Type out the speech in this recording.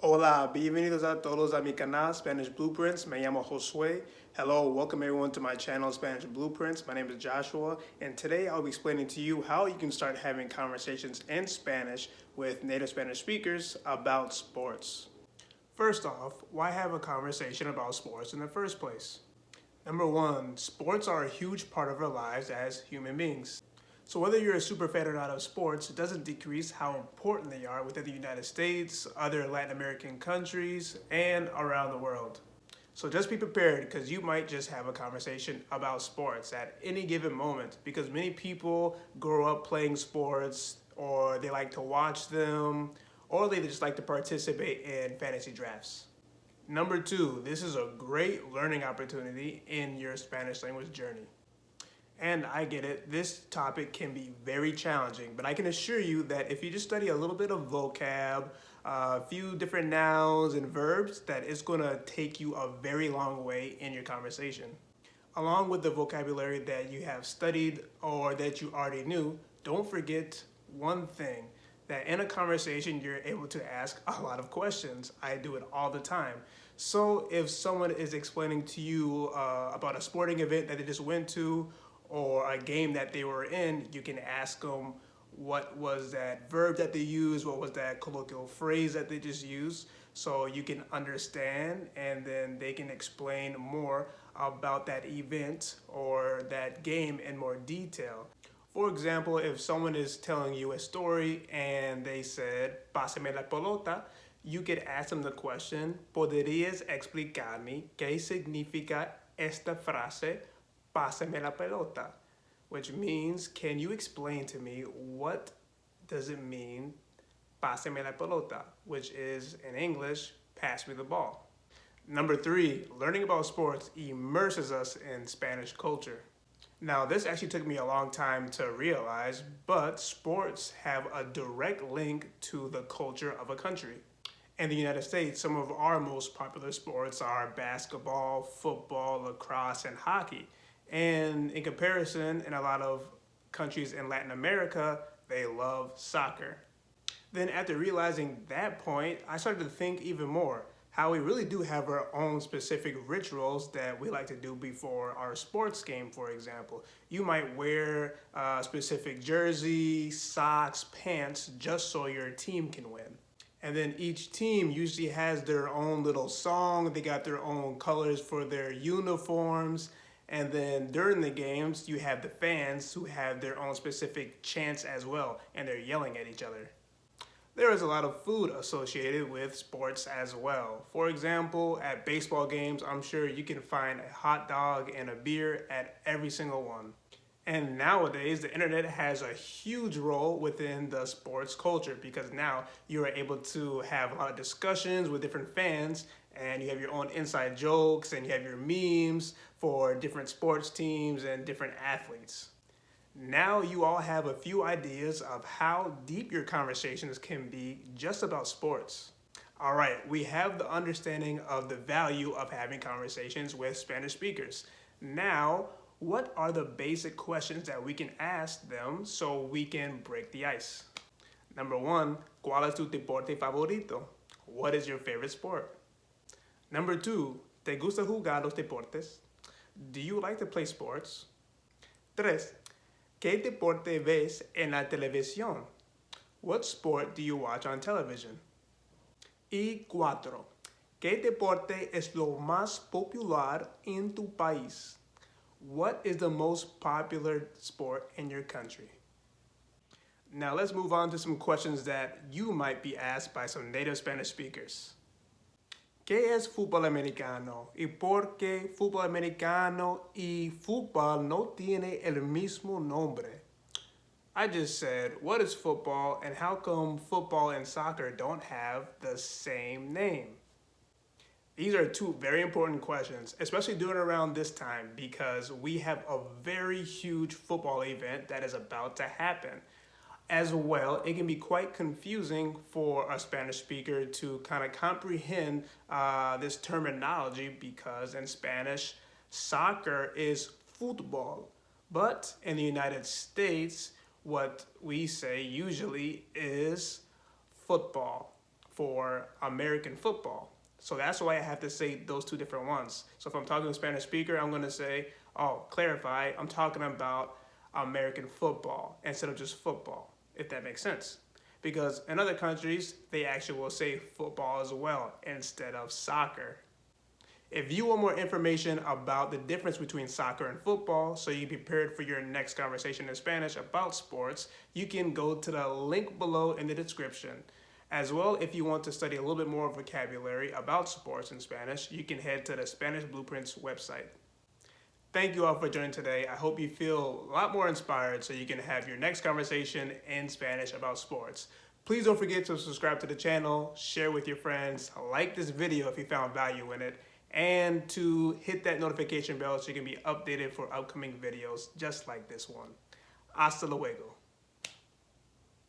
Hola, bienvenidos a todos a mi canal Spanish Blueprints. Me llamo Josué. Hello, welcome everyone to my channel Spanish Blueprints. My name is Joshua, and today I'll be explaining to you how you can start having conversations in Spanish with native Spanish speakers about sports. First off, why have a conversation about sports in the first place? Number one, sports are a huge part of our lives as human beings. So whether you're a super fan or not of sports, it doesn't decrease how important they are within the United States, other Latin American countries, and around the world. So just be prepared because you might just have a conversation about sports at any given moment because many people grow up playing sports or they like to watch them or they just like to participate in fantasy drafts. Number two, this is a great learning opportunity in your Spanish language journey. And I get it, this topic can be very challenging, but I can assure you that if you just study a little bit of vocab, a few different nouns and verbs, that it's gonna take you a very long way in your conversation. Along with the vocabulary that you have studied or that you already knew, don't forget one thing, that in a conversation you're able to ask a lot of questions. I do it all the time. So if someone is explaining to you about a sporting event that they just went to or a game that they were in, you can ask them what was that verb that they used, what was that colloquial phrase that they just used, so you can understand and then they can explain more about that event or that game in more detail. For example, if someone is telling you a story and they said, pásame la pelota, you could ask them the question, ¿podrías explicarme qué significa esta frase, pásame la pelota? Which means, can you explain to me what does it mean, pásame la pelota? Which is, in English, pass me the ball. Number three, learning about sports immerses us in Spanish culture. Now, this actually took me a long time to realize, but sports have a direct link to the culture of a country. In the United States, some of our most popular sports are basketball, football, lacrosse, and hockey. And in comparison, in a lot of countries in Latin America, they love soccer. Then after realizing that point, I started to think even more how we really do have our own specific rituals that we like to do before our sports game, for example. You might wear a specific jersey, socks, pants, just so your team can win. And then each team usually has their own little song. They got their own colors for their uniforms. And then during the games, you have the fans who have their own specific chants as well, and they're yelling at each other. There is a lot of food associated with sports as well. For example, at baseball games, I'm sure you can find a hot dog and a beer at every single one. And nowadays, the internet has a huge role within the sports culture because now you are able to have a lot of discussions with different fans and you have your own inside jokes and you have your memes for different sports teams and different athletes. Now you all have a few ideas of how deep your conversations can be just about sports. All right, we have the understanding of the value of having conversations with Spanish speakers. Now, what are the basic questions that we can ask them so we can break the ice? Number one, ¿cuál es tu deporte favorito? What is your favorite sport? Number two, ¿te gusta jugar los deportes? Do you like to play sports? Tres, ¿qué deporte ves en la televisión? What sport do you watch on television? Y cuatro, ¿qué deporte es lo más popular en tu país? What is the most popular sport in your country? Now let's move on to some questions that you might be asked by some native Spanish speakers. ¿Qué es fútbol americano? ¿Y por qué fútbol americano y fútbol no tiene el mismo nombre? I just said, what is football and how come football and soccer don't have the same name? These are two very important questions, especially during around this time because we have a very huge football event that is about to happen. As well, it can be quite confusing for a Spanish speaker to kind of comprehend this terminology because in Spanish, soccer is fútbol. But in the United States, what we say usually is football. for American football. So that's why I have to say those two different ones. So if I'm talking to a Spanish speaker, I'm going to say, oh, clarify, I'm talking about American football instead of just football, if that makes sense. Because in other countries, they actually will say football as well instead of soccer. If you want more information about the difference between soccer and football, so you be prepared for your next conversation in Spanish about sports, you can go to the link below in the description. As well, if you want to study a little bit more vocabulary about sports in Spanish, you can head to the Spanish Blueprints website. Thank you all for joining today. I hope you feel a lot more inspired so you can have your next conversation in Spanish about sports. Please don't forget to subscribe to the channel, share with your friends, like this video if you found value in it, and to hit that notification bell so you can be updated for upcoming videos just like this one. Hasta luego.